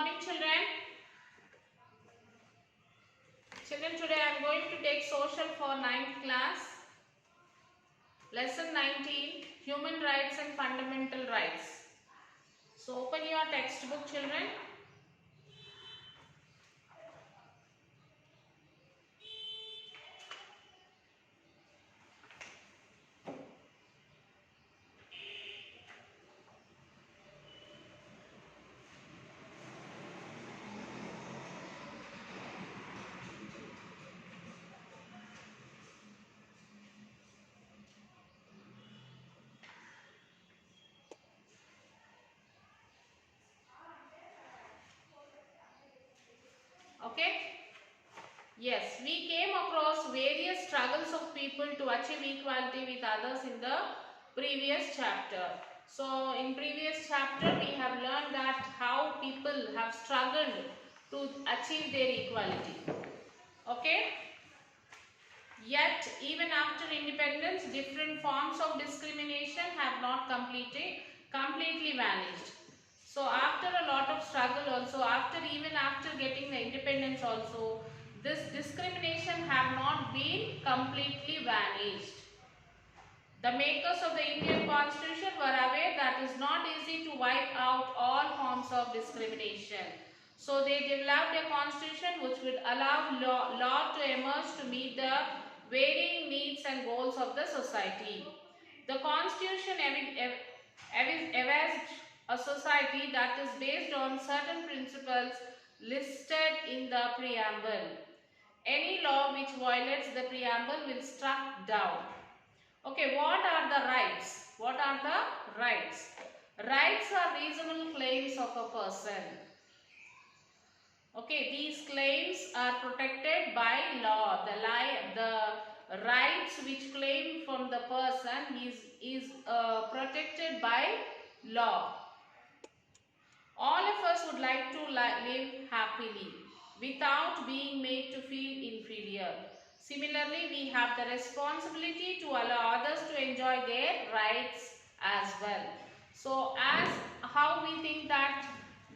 morning, children. Children, today I am going to take social for 9th class. Lesson 19, Human Rights and Fundamental Rights. So open your textbook, children. Okay. Yes, we came across various struggles of people to achieve equality with others in the previous chapter. So in previous chapter we have learned that how people have struggled to achieve their equality. Okay. Yet even after independence, different forms of discrimination have not completely vanished. So after a lot of struggle also, even after getting the independence also, this discrimination have not been completely vanished. The makers of the Indian Constitution were aware that it is not easy to wipe out all forms of discrimination. So they developed a constitution which would allow law to emerge to meet the varying needs and goals of the society. The constitution envisaged a society that is based on certain principles listed in the preamble. Any law which violates the preamble will be struck down. Okay, what are the rights? What are the rights? Rights are reasonable claims of a person. Okay, these claims are protected by law. The rights which claim from the person is protected by law. All of us would like to live happily without being made to feel inferior. Similarly, we have the responsibility to allow others to enjoy their rights as well. So, as how we think that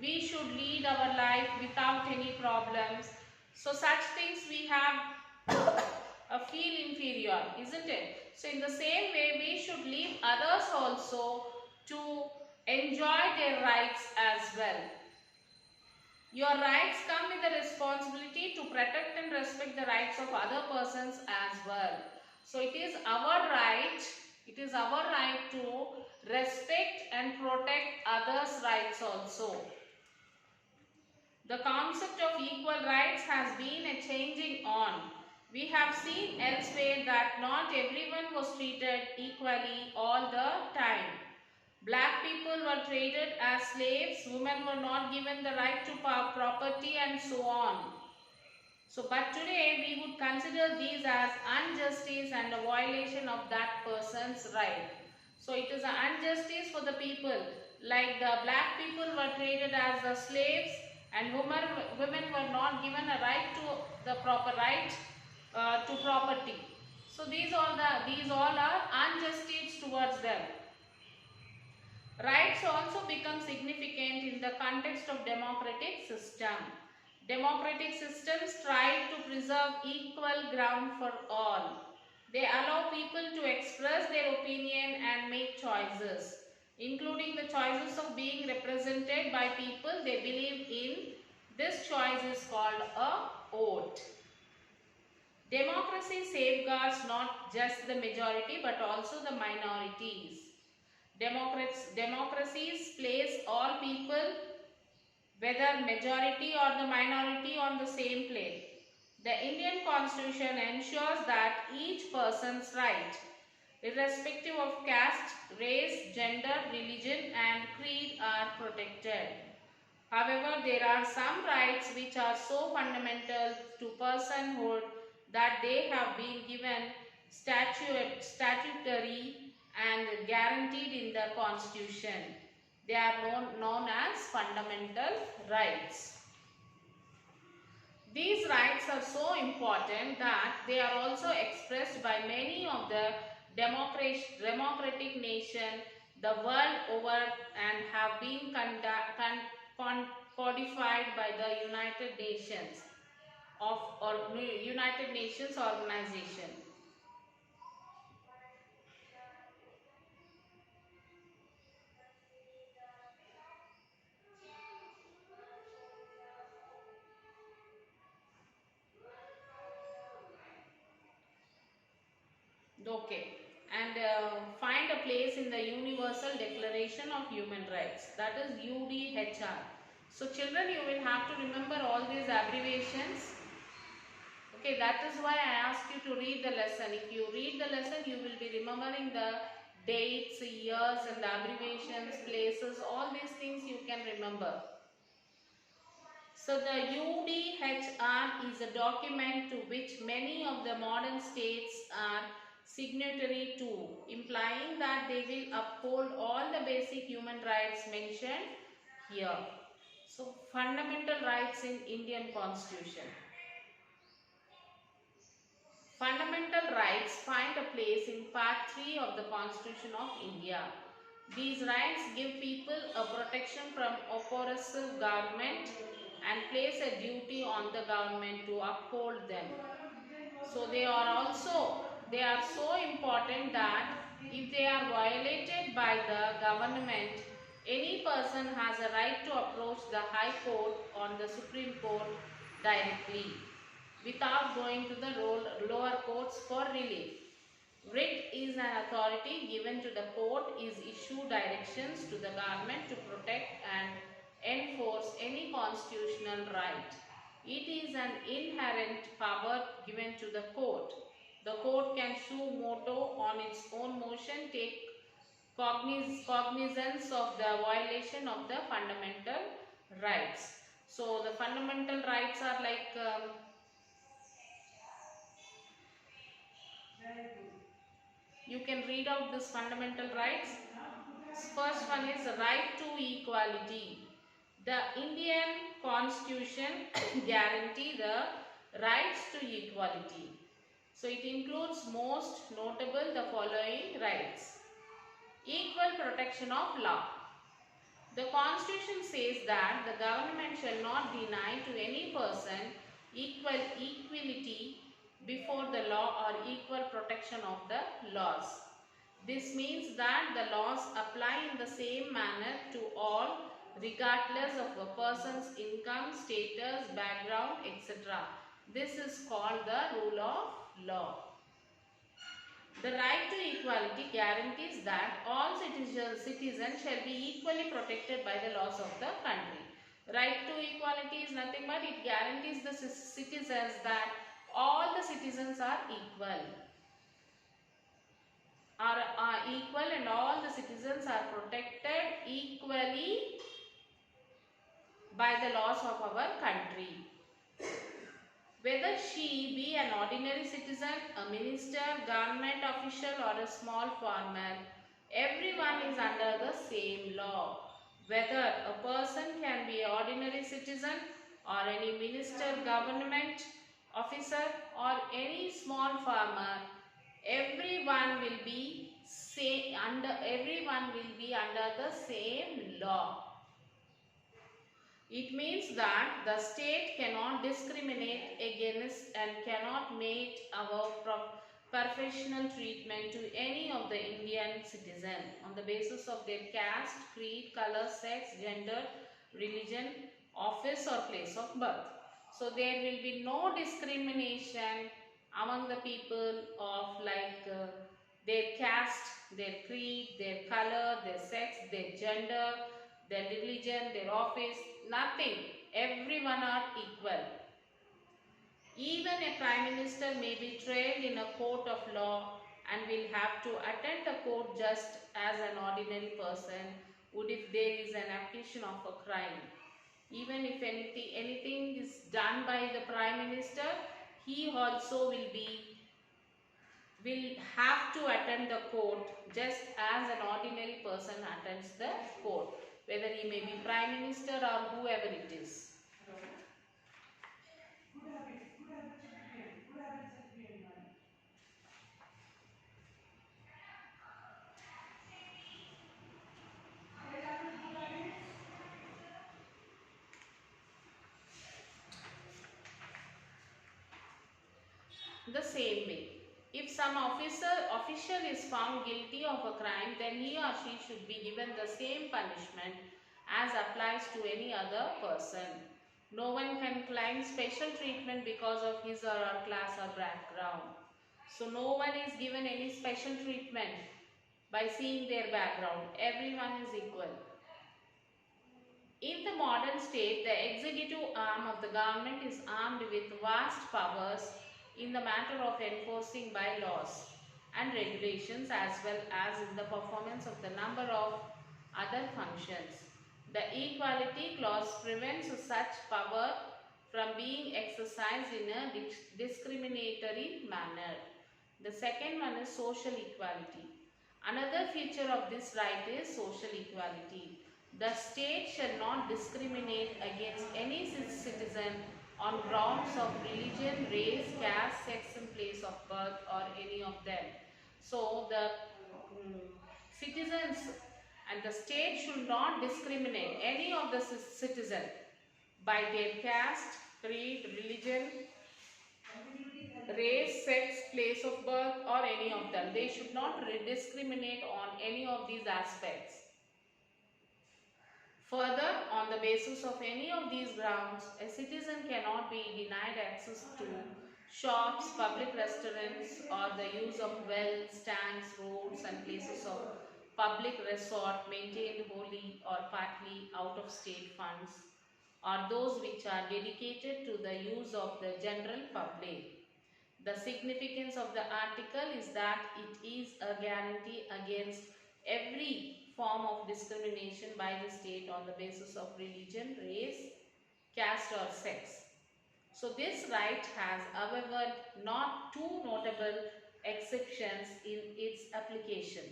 we should lead our life without any problems, so such things we have feel inferior, isn't it? So, in the same way, we should leave others also to enjoy their rights as well. Your rights come with the responsibility to protect and respect the rights of other persons as well. So it is our right to respect and protect others' rights also. The concept of equal rights has been a changing on. We have seen elsewhere that not everyone was treated equally all the time. Black people were traded as slaves, women were not given the right to property and so on. So, but today we would consider these as injustice and a violation of that person's right. So, it is an injustice for the people. Like the black people were traded as the slaves and women were not given a right to the proper right to property. So, these all are injustice towards them. Rights also become significant in the context of democratic system. Democratic systems strive to preserve equal ground for all. They allow people to express their opinion and make choices, including the choices of being represented by people they believe in. This choice is called a vote. Democracy safeguards not just the majority but also the minorities. Democracies place all people, whether majority or the minority, on the same plane. The Indian Constitution ensures that each person's right, irrespective of caste, race, gender, religion and creed, are protected. However, there are some rights which are so fundamental to personhood that they have been given statutory and guaranteed in the Constitution. They are known as fundamental rights. These rights are so important that they are also expressed by many of the democratic nations the world over and have been codified by the United Nations or United Nations organization. Okay, and find a place in the Universal Declaration of Human Rights, that is UDHR. So children, you will have to remember all these abbreviations. Okay, that is why I asked you to read the lesson. If you read the lesson, you will be remembering the dates, years and the abbreviations, places, all these things you can remember. So the UDHR is a document to which many of the modern states are signatory to, implying that they will uphold all the basic human rights mentioned here. So fundamental rights in Indian Constitution. Fundamental rights find a place in Part 3 of the Constitution of India. These rights give people a protection from oppressive government and place a duty on the government to uphold them. So they are so important that if they are violated by the government, any person has a right to approach the High Court or the Supreme Court directly without going to the lower courts for relief. Writ is an authority given to the court is issue directions to the government to protect and enforce any constitutional right. It is an inherent power given to the court. The court can suo motu on its own motion, take cognizance of the violation of the fundamental rights. So the fundamental rights are like you can read out this fundamental rights. First one is right to equality. The Indian Constitution guarantee the rights to equality. So it includes most notable the following rights. Equal protection of law. The Constitution says that the government shall not deny to any person equality before the law or equal protection of the laws. This means that the laws apply in the same manner to all regardless of a person's income, status, background, etc. This is called the rule of law. The right to equality guarantees that all citizens shall be equally protected by the laws of the country. Right to equality is nothing but it guarantees the citizens that all the citizens are equal. Are equal and all the citizens are protected equally by the laws of our country. Whether she be an ordinary citizen, a minister, government official or a small farmer, everyone is under the same law. Whether a person can be an ordinary citizen or any minister, government officer or any small farmer, everyone will be under the same law. It means that the state cannot discriminate against and cannot make our professional treatment to any of the Indian citizen on the basis of their caste, creed, color, sex, gender, religion, office or place of birth. So there will be no discrimination among the people of their caste, their creed, their color, their sex, their gender, their religion, their office, nothing. Everyone are equal. Even a prime minister may be tried in a court of law and will have to attend the court just as an ordinary person would if there is an accusation of a crime. Even if anything is done by the prime minister, he also will have to attend the court just as an ordinary person attends the court, whether he may be prime minister or whoever it is. the same way. If some official is found guilty of a crime, then he or she should be given the same punishment as applies to any other person. No one can claim special treatment because of his or her class or background. So no one is given any special treatment by seeing their background. Everyone is equal. In the modern state, the executive arm of the government is armed with vast powers in the matter of enforcing bylaws and regulations, as well as in the performance of the number of other functions. The Equality Clause prevents such power from being exercised in a discriminatory manner. The second one is social equality. Another feature of this right is social equality. The state shall not discriminate against any citizen on grounds of religion, race, caste, sex and place of birth or any of them. So the citizens and the state should not discriminate any of the citizen by their caste, creed, religion, race, sex, place of birth or any of them. They should not discriminate on any of these aspects. Further, on the basis of any of these grounds, a citizen cannot be denied access to shops, public restaurants or the use of wells, tanks, roads and places of public resort maintained wholly or partly out of state funds, or those which are dedicated to the use of the general public. The significance of the article is that it is a guarantee against every form of discrimination by the state on the basis of religion, race, caste or sex. So this right has, however, not two notable exceptions in its application.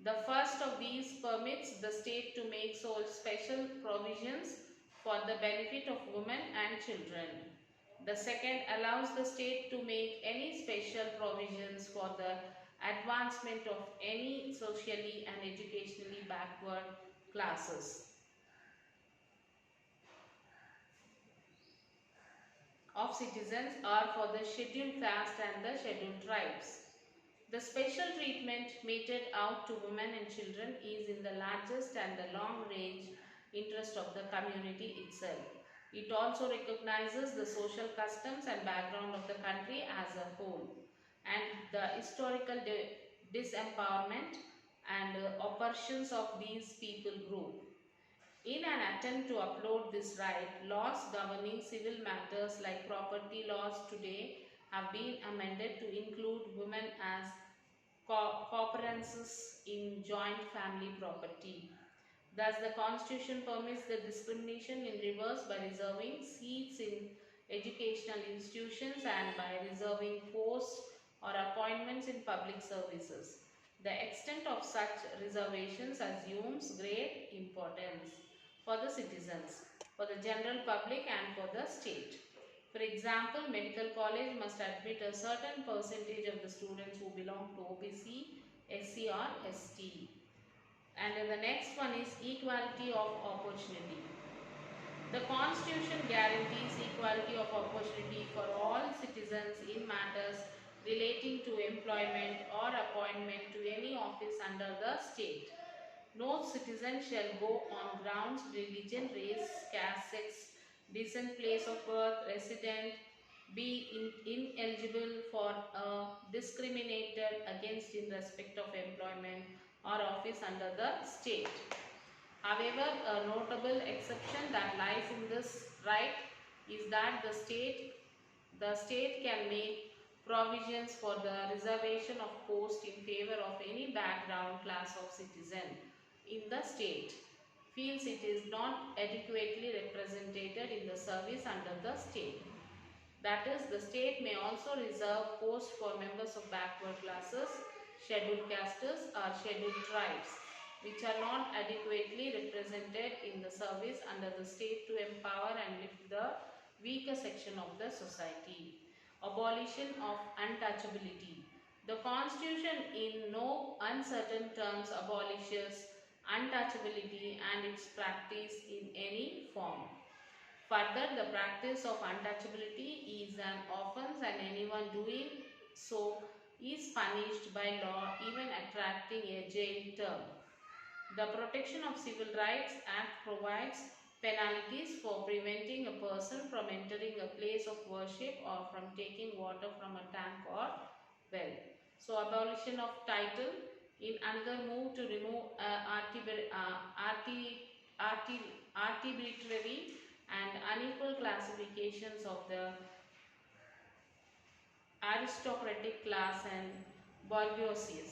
The first of these permits the state to make special provisions for the benefit of women and children. The second allows the state to make any special provisions for the advancement of any socially and educationally backward classes of citizens or for the scheduled caste and the scheduled tribes. The special treatment meted out to women and children is in the largest and the long range interest of the community itself. It also recognizes the social customs and background of the country as a whole and the historical disempowerment and oppressions of these people group. In an attempt to uphold this right, laws governing civil matters like property laws today have been amended to include women as co-occurrences in joint family property. Thus, the Constitution permits the discrimination in reverse by reserving seats in educational institutions and by reserving posts or appointments in public services. The extent of such reservations assumes great importance for the citizens, for the general public and for the state. For example, medical college must admit a certain percentage of the students who belong to OBC, SC or ST. And the next one is equality of opportunity. The Constitution guarantees equality of opportunity for all citizens in matters relating to employment or appointment to any office under the state. No citizen shall go on grounds religion, race, caste, sex, decent place of birth, resident, be ineligible for discriminated against in respect of employment or office under the state. However, a notable exception that lies in this right is that the state can make provisions for the reservation of post in favor of any background class of citizen in the state feels it is not adequately represented in the service under the state. That is, the state may also reserve posts for members of backward classes, scheduled castes or scheduled tribes which are not adequately represented in the service under the state to empower and lift the weaker section of the society. Abolition of untouchability. The Constitution in no uncertain terms abolishes untouchability and its practice in any form. Further, the practice of untouchability is an offence and anyone doing so is punished by law, even attracting a jail term. The Protection of Civil Rights Act provides penalties for preventing a person from entering a place of worship or from taking water from a tank or well. So, abolition of title in another move to remove arbitrary and unequal classifications of the aristocratic class and bourgeoisie.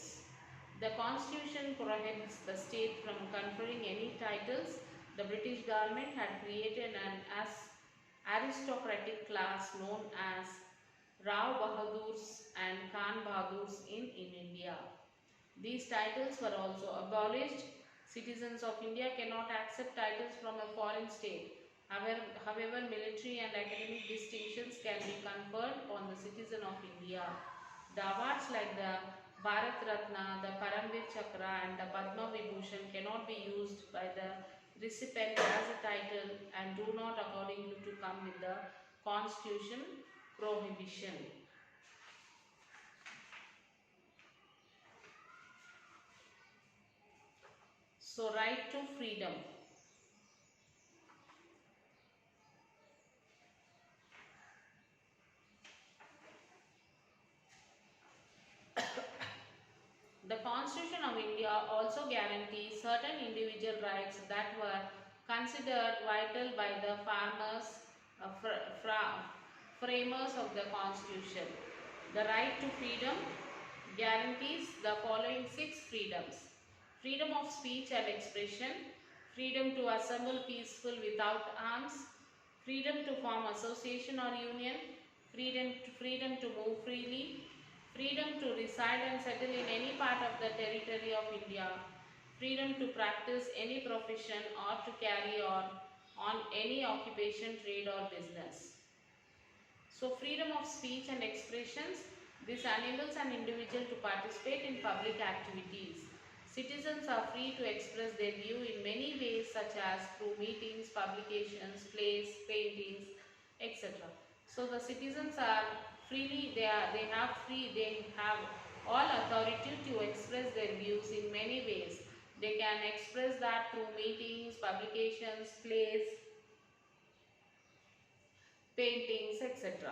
The constitution prohibits the state from conferring any titles. The British government had created an aristocratic class known as Rao Bahadurs and Khan Bahadurs in India. These titles were also abolished. Citizens of India cannot accept titles from a foreign state. However, military and academic distinctions can be conferred on the citizen of India. The awards like the Bharat Ratna, the Paramvir Chakra and the Padma Vibhushan cannot be used by the recipient as a title and do not accordingly to come with the constitution prohibition. So, right to freedom. The Constitution of India also guarantees certain individual rights that were considered vital by the framers of the Constitution. The right to freedom guarantees the following 6 freedoms: freedom of speech and expression, freedom to assemble peaceful without arms, freedom to form association or union, freedom to move freely, freedom to reside and settle in any part of the territory of India, freedom to practice any profession or to carry on any occupation, trade or business. So, freedom of speech and expressions, this enables an individual to participate in public activities. Citizens are free to express their view in many ways such as through meetings, publications, plays, paintings, etc. So the citizens are freely, they have all authority to express their views in many ways. They can express that through meetings, publications, plays, paintings, etc.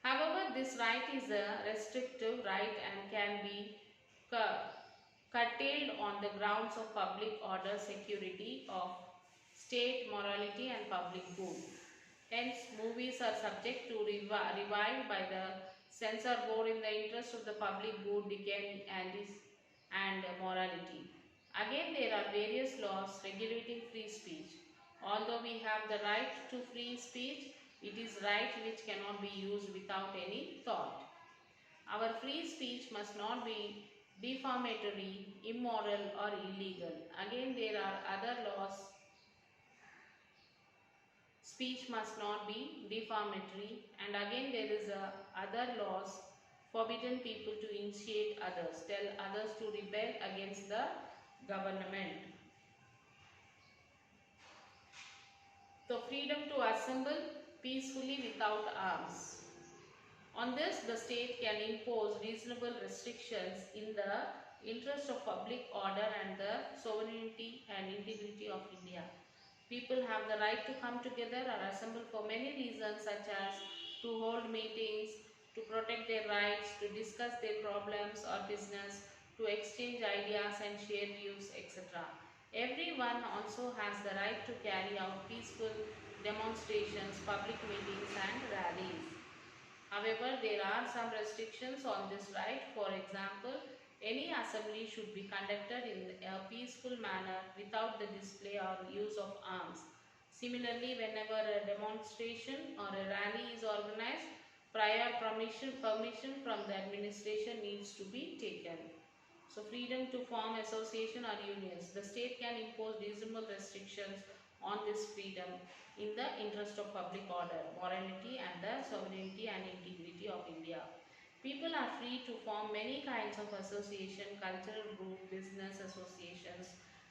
However, this right is a restrictive right and can be curtailed on the grounds of public order, security of state morality and public good. Hence, movies are subject to revive by the censor board in the interest of the public good, decay and morality. Again, there are various laws regulating free speech. Although we have the right to free speech, it is right which cannot be used without any thought. Our free speech must not be defamatory, immoral or illegal. Again, there are other laws. Speech must not be defamatory, and again there is other laws forbidden people to initiate others, tell others to rebel against the government. So, freedom to assemble peacefully without arms. On this, the state can impose reasonable restrictions in the interest of public order and the sovereignty and integrity of India. People have the right to come together or assemble for many reasons such as to hold meetings, to protect their rights, to discuss their problems or business, to exchange ideas and share views, etc. Everyone also has the right to carry out peaceful demonstrations, public meetings and rallies. However, there are some restrictions on this right. For example, any assembly should be conducted in a peaceful manner without the display or use of arms. Similarly, whenever a demonstration or a rally is organized, prior permission from the administration needs to be taken. So, freedom to form association or unions. The state can impose reasonable restrictions on this freedom in the interest of public order, morality and the sovereignty and integrity of India. People are free to form many kinds of association, cultural group, business associations,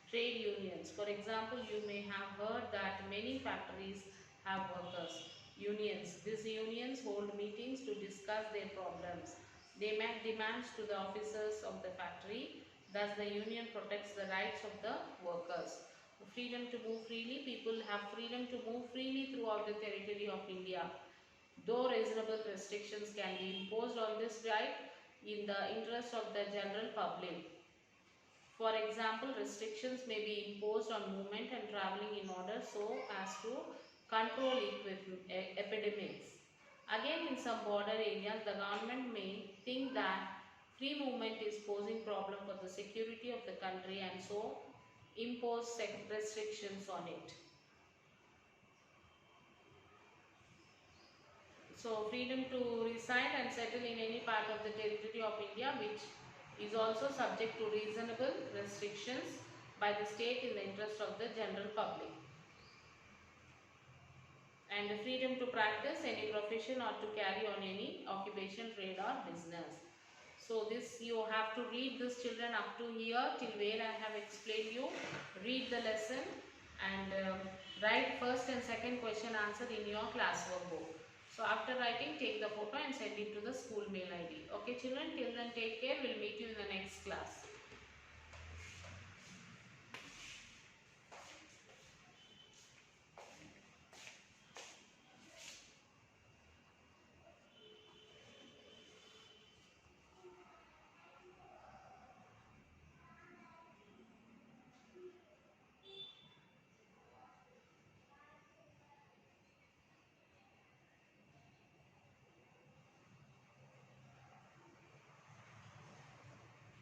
trade unions. For example, you may have heard that many factories have workers, unions. These unions hold meetings to discuss their problems. They make demands to the officers of the factory. Thus, the union protects the rights of the workers. Freedom to move freely. People have freedom to move freely throughout the territory of India. Though reasonable restrictions can be imposed on this right in the interest of the general public. For example, restrictions may be imposed on movement and traveling in order so as to control epidemics. Again, in some border areas, the government may think that free movement is posing problem for the security of the country and so impose restrictions on it. So, freedom to reside and settle in any part of the territory of India, which is also subject to reasonable restrictions by the state in the interest of the general public. And the freedom to practice any profession or to carry on any occupation, trade or business. So this you have to read this, children, up to here till where I have explained you. Read the lesson and write first and second question answer in your classwork book. So after writing, take the photo and send it to the school mail ID. Okay children, till then take care. We'll meet you in the next class.